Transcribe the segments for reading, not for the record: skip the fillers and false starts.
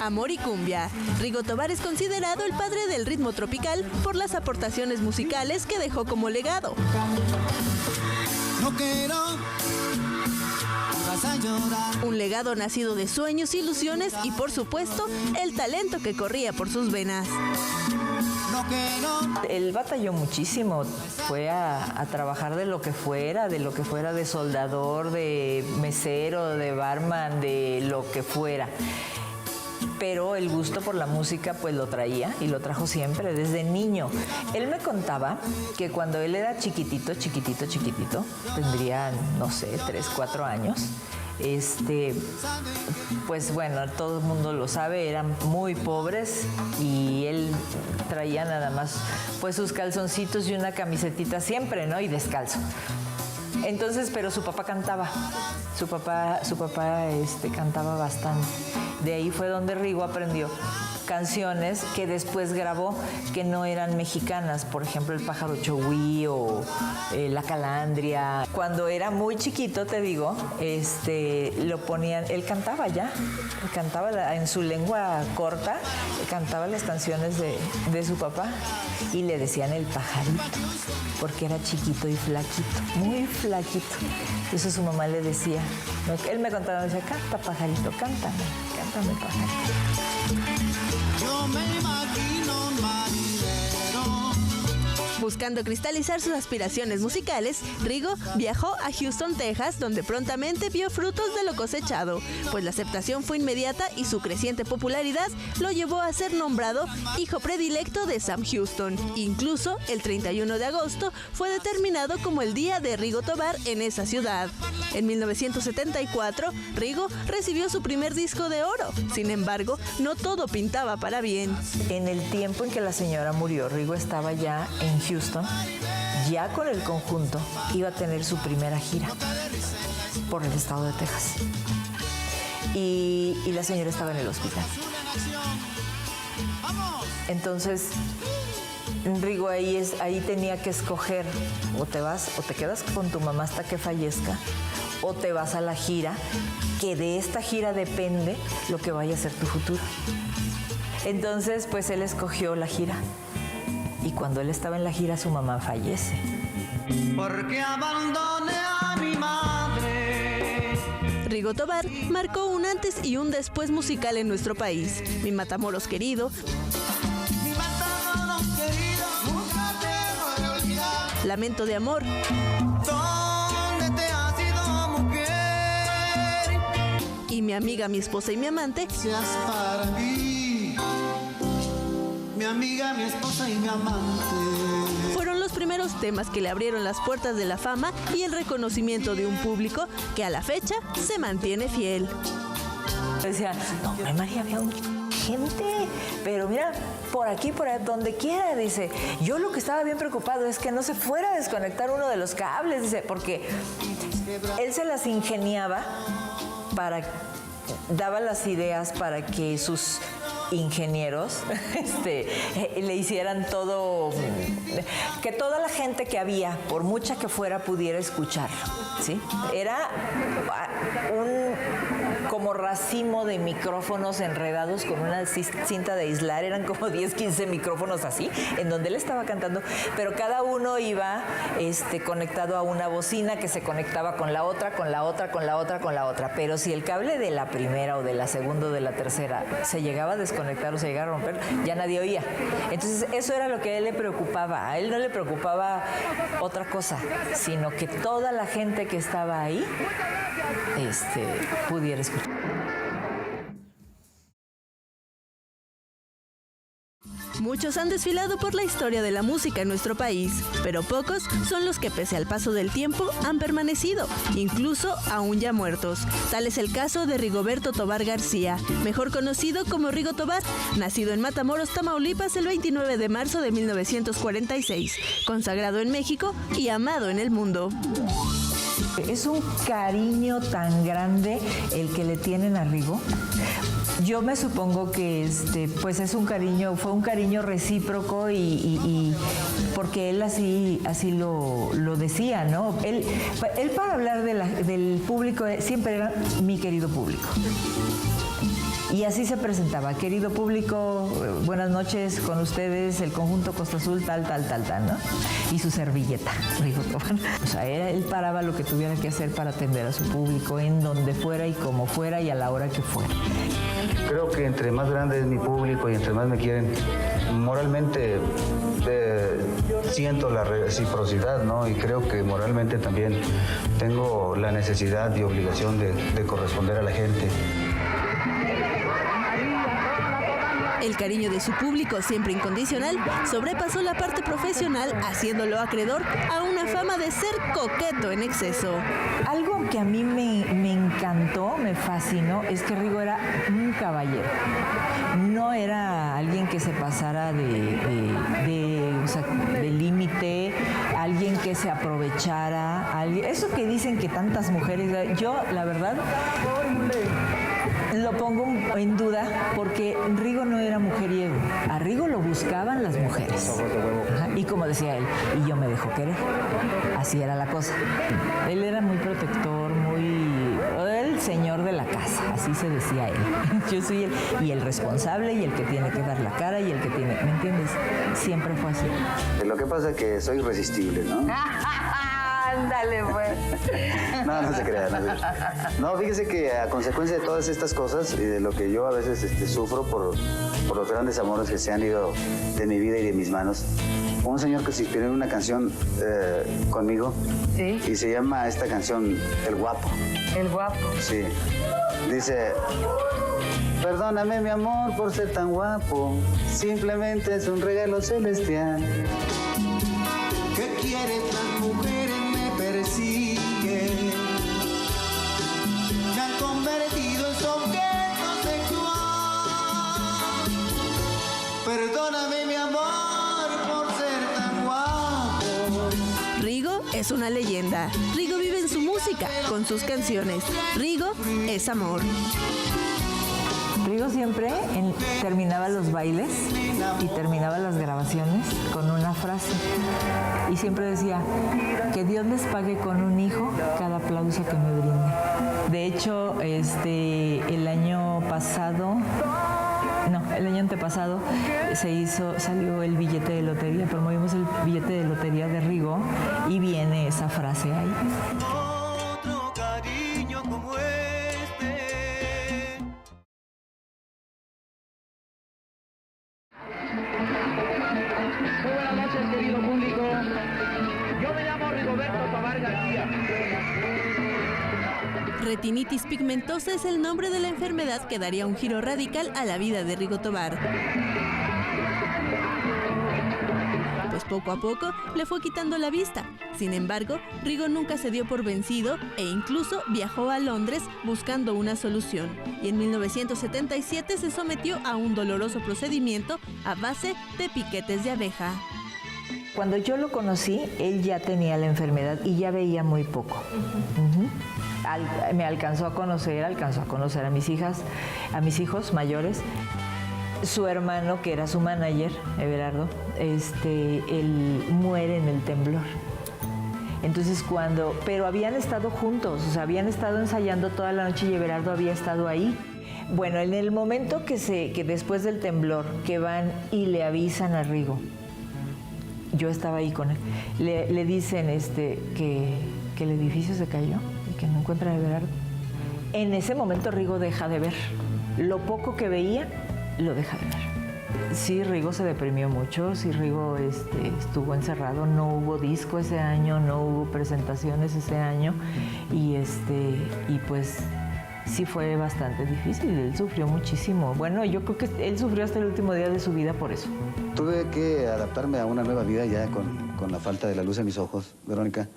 Amor y cumbia. Rigo Tobar es considerado el padre del ritmo tropical por las aportaciones musicales que dejó como legado. Un legado nacido de sueños, ilusiones y, por supuesto, el talento que corría por sus venas. Él batalló muchísimo, fue a trabajar de lo que fuera de soldador, de mesero, de barman, de lo que fuera. Pero el gusto por la música pues lo traía y lo trajo siempre desde niño. Él me contaba que cuando él era chiquitito, tendría, no sé, 3, 4 años, pues bueno, todo el mundo lo sabe, eran muy pobres y él traía nada más pues sus calzoncitos y una camisetita siempre, ¿no? Y descalzo. Entonces, pero su papá cantaba, cantaba bastante. De ahí fue donde Rigo aprendió canciones que después grabó que no eran mexicanas, por ejemplo El pájaro chogüí o La calandria. Cuando era muy chiquito, te digo, lo ponían, él cantaba en su lengua corta, cantaba las canciones de su papá y le decían el pajarito, porque era chiquito y flaquito, muy flaquito. Entonces su mamá le decía, él me contaba, me decía, canta pajarito, cántame pajarito. Yo me imagino un marinero. Buscando cristalizar sus aspiraciones musicales, Rigo viajó a Houston, Texas, donde prontamente vio frutos de lo cosechado, pues la aceptación fue inmediata y su creciente popularidad lo llevó a ser nombrado hijo predilecto de Sam Houston. Incluso el 31 de agosto fue determinado como el Día de Rigo Tobar en esa ciudad. En 1974, Rigo recibió su primer disco de oro. Sin embargo, no todo pintaba para bien. En el tiempo en que la señora murió, Rigo estaba ya en Houston, ya con el conjunto, iba a tener su primera gira por el estado de Texas. Y la señora estaba en el hospital. Entonces, Rigo ahí tenía que escoger, o te quedas con tu mamá hasta que fallezca, o te vas a la gira, que de esta gira depende lo que vaya a ser tu futuro. Entonces, pues él escogió la gira. Y cuando él estaba en la gira, su mamá fallece. Porque abandoné a mi madre. Rigo Tobar marcó un antes y un después musical en nuestro país. Mi Matamoros querido, Mi Matamoros querido, nunca te voy a olvidar. Lamento de amor, ¿Dónde te has ido, mujer? y Mi amiga, mi esposa y mi amante, Seas para mí mi amiga, mi esposa y mi amante. fueron los primeros temas que le abrieron las puertas de la fama y el reconocimiento de un público que a la fecha se mantiene fiel. Decía, no, hombre, María, había gente, pero mira, por aquí, por allá, donde quiera, dice. Yo lo que estaba bien preocupado es que no se fuera a desconectar uno de los cables, dice, porque él se las ingeniaba daba las ideas para que sus ingenieros le hicieran todo, que toda la gente que había, por mucha que fuera, pudiera escucharlo, ¿sí? Era como racimo de micrófonos enredados con una cinta de aislar, eran como 10, 15 micrófonos así, en donde él estaba cantando, pero cada uno iba conectado a una bocina que se conectaba con la otra, con la otra, con la otra, con la otra, pero si el cable de la primera o de la segunda o de la tercera se llegaba a desconectar o se llegaba a romper, ya nadie oía. Entonces eso era lo que a él le preocupaba. A él no le preocupaba otra cosa, sino que toda la gente que estaba ahí pudiera escuchar. Muchos han desfilado por la historia de la música en nuestro país, pero pocos son los que pese al paso del tiempo han permanecido, incluso aún ya muertos. Tal es el caso de Rigoberto Tobar García, mejor conocido como Rigo Tobar, nacido en Matamoros, Tamaulipas el 29 de marzo de 1946, consagrado en México y amado en el mundo. Es un cariño tan grande el que le tienen a Rigo. Yo me supongo que pues es un cariño, fue un cariño recíproco y porque él así lo decía, ¿no? Él para hablar del público siempre era mi querido público. Y así se presentaba, querido público, buenas noches con ustedes, el conjunto Costa Azul, tal, ¿no? Y su servilleta, Rigo Tobar. O sea, él paraba lo que tuviera que hacer para atender a su público en donde fuera y como fuera y a la hora que fuera. Creo que entre más grande es mi público y entre más me quieren, moralmente siento la reciprocidad, ¿no? Y creo que moralmente también tengo la necesidad y obligación de corresponder a la gente. El cariño de su público, siempre incondicional, sobrepasó la parte profesional, haciéndolo acreedor a una fama de ser coqueto en exceso. Algo que a mí me encantó, me fascinó, es que Rigo era un caballero. No era alguien que se pasara de límite, alguien que se aprovechara, eso que dicen que tantas mujeres, yo la verdad lo pongo en duda porque Rigo no era mujeriego. A Rigo lo buscaban las mujeres. Ajá. Y como decía él, y yo me dejo querer. Así era la cosa. Él era muy protector, el señor de la casa, así se decía él. Yo soy el responsable y el que tiene que dar la cara y el que tiene, ¿me entiendes? Siempre fue así. Lo que pasa es que soy irresistible, ¿no? Ándale, pues. No se crea. No, fíjese que a consecuencia de todas estas cosas y de lo que yo a veces sufro por los grandes amores que se han ido de mi vida y de mis manos, un señor que se inspiró en una canción conmigo. ¿Sí? Y se llama esta canción El Guapo. El Guapo. Sí. Dice: perdóname mi amor por ser tan guapo, simplemente es un regalo celestial. ¿Qué quieres? Las mujeres me persiguen, me han convertido en su objeto sexual. Perdóname mi amor por ser tan guapo. Rigo es una leyenda. Rigo vive en su música, con sus canciones. Rigo es amor. Rigo siempre terminaba los bailes y terminaba las grabaciones con una frase. Y siempre decía, que Dios les pague con un hijo cada aplauso que me brinde. De hecho, el año antepasado salió el billete de lotería, promovimos el billete de lotería de Rigo y viene esa frase ahí. Otro cariño como este. Muy buenas noches, querido público. Yo me llamo Rigoberto Tobar García. Retinitis pigmentosa es el nombre de la enfermedad que daría un giro radical a la vida de Rigo Tobar. Pues poco a poco le fue quitando la vista. Sin embargo, Rigo nunca se dio por vencido e incluso viajó a Londres buscando una solución. Y en 1977 se sometió a un doloroso procedimiento a base de piquetes de abeja. Cuando yo lo conocí, él ya tenía la enfermedad y ya veía muy poco. Me alcanzó a conocer a mis hijos mayores. Su hermano, que era su manager, Everardo, él muere en el temblor. Entonces pero habían estado juntos, o sea, habían estado ensayando toda la noche y Everardo había estado ahí. Bueno, en el momento que después del temblor, que van y le avisan a Rigo, yo estaba ahí con él, le dicen que el edificio se cayó y que no encuentran a Everardo. En ese momento Rigo deja de ver. Lo poco que veía, lo deja de ver. Sí, Rigo se deprimió mucho, sí, Rigo estuvo encerrado, no hubo disco ese año, no hubo presentaciones ese año y pues sí fue bastante difícil, él sufrió muchísimo. Bueno, yo creo que él sufrió hasta el último día de su vida por eso. Tuve que adaptarme a una nueva vida ya con la falta de la luz en mis ojos, Verónica,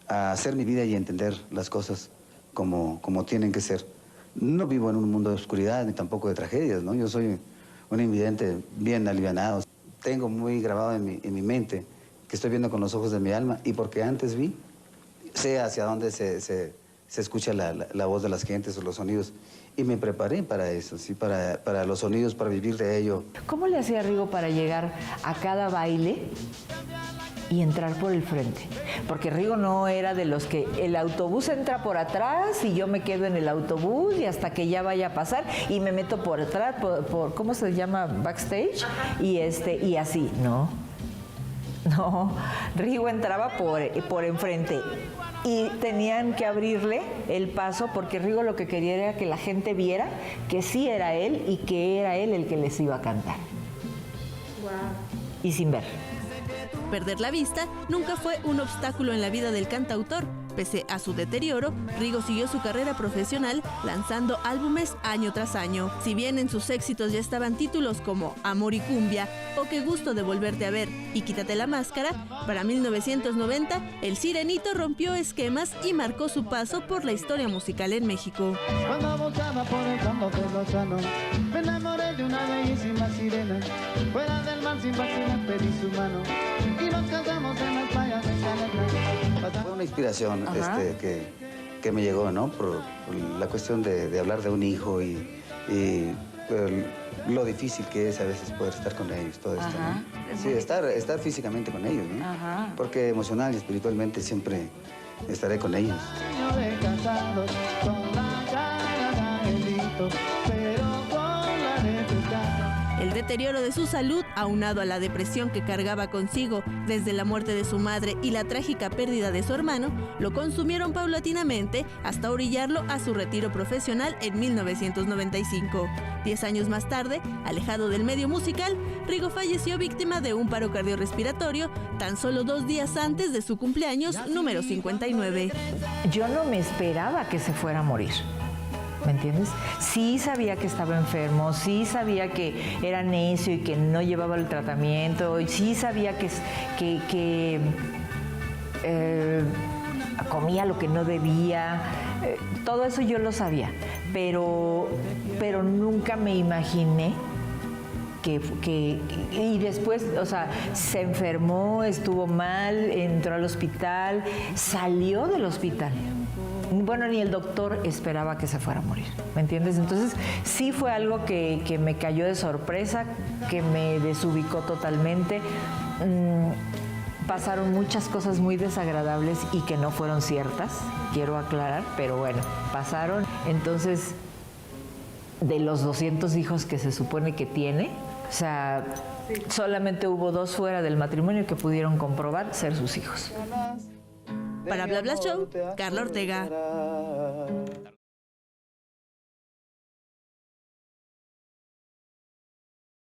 a hacer mi vida y entender las cosas como tienen que ser. No vivo en un mundo de oscuridad ni tampoco de tragedias, ¿no? Yo soy un invidente bien alivianado. Tengo muy grabado en mi mente que estoy viendo con los ojos de mi alma y porque antes vi, sé hacia dónde se se escucha la voz de las gentes o los sonidos. Y me preparé para eso, sí, para los sonidos, para vivir de ello. ¿Cómo le hacía Rigo para llegar a cada baile y entrar por el frente? Porque Rigo no era de los que el autobús entra por atrás y yo me quedo en el autobús y hasta que ya vaya a pasar y me meto por atrás, por ¿cómo se llama? Backstage. Y así, no. No, Rigo entraba por enfrente y tenían que abrirle el paso porque Rigo lo que quería era que la gente viera que sí era él y que era él el que les iba a cantar. Wow. Y sin ver. Perder la vista nunca fue un obstáculo en la vida del cantautor. Pese a su deterioro, Rigo siguió su carrera profesional lanzando álbumes año tras año. Si bien en sus éxitos ya estaban títulos como Amor y Cumbia o Qué gusto de volverte a ver y Quítate la máscara, para 1990 El Sirenito rompió esquemas y marcó su paso por la historia musical en México. Cuando buscaba por el campo de Lozano, me enamoré de una bellísima sirena. Fuera del mar sin vacilar pedí su mano y nos casamos en las playas de Caleta. Fue una inspiración que me llegó, ¿no? Por la cuestión de hablar de un hijo y lo difícil que es a veces poder estar con ellos, todo esto, ¿no? Sí, estar físicamente con ellos, ¿no? Ajá. Porque emocional y espiritualmente siempre estaré con ellos. El deterioro de su salud, aunado a la depresión que cargaba consigo desde la muerte de su madre y la trágica pérdida de su hermano, lo consumieron paulatinamente hasta orillarlo a su retiro profesional en 1995. 10 años más tarde, alejado del medio musical, Rigo falleció víctima de un paro cardiorrespiratorio tan solo 2 días antes de su cumpleaños número 59. Yo no me esperaba que se fuera a morir. ¿Me entiendes? Sí sabía que estaba enfermo, sí sabía que era necio y que no llevaba el tratamiento, y sí sabía que comía lo que no debía, todo eso yo lo sabía, pero nunca me imaginé y después, o sea, se enfermó, estuvo mal, entró al hospital, salió del hospital. Bueno, ni el doctor esperaba que se fuera a morir, ¿me entiendes? Entonces, sí fue algo que me cayó de sorpresa, que me desubicó totalmente. Pasaron muchas cosas muy desagradables y que no fueron ciertas, quiero aclarar, pero bueno, pasaron. Entonces, de los 200 hijos que se supone que tiene, o sea, solamente hubo 2 fuera del matrimonio que pudieron comprobar ser sus hijos. Para Bla Bla Show, Carla Ortega.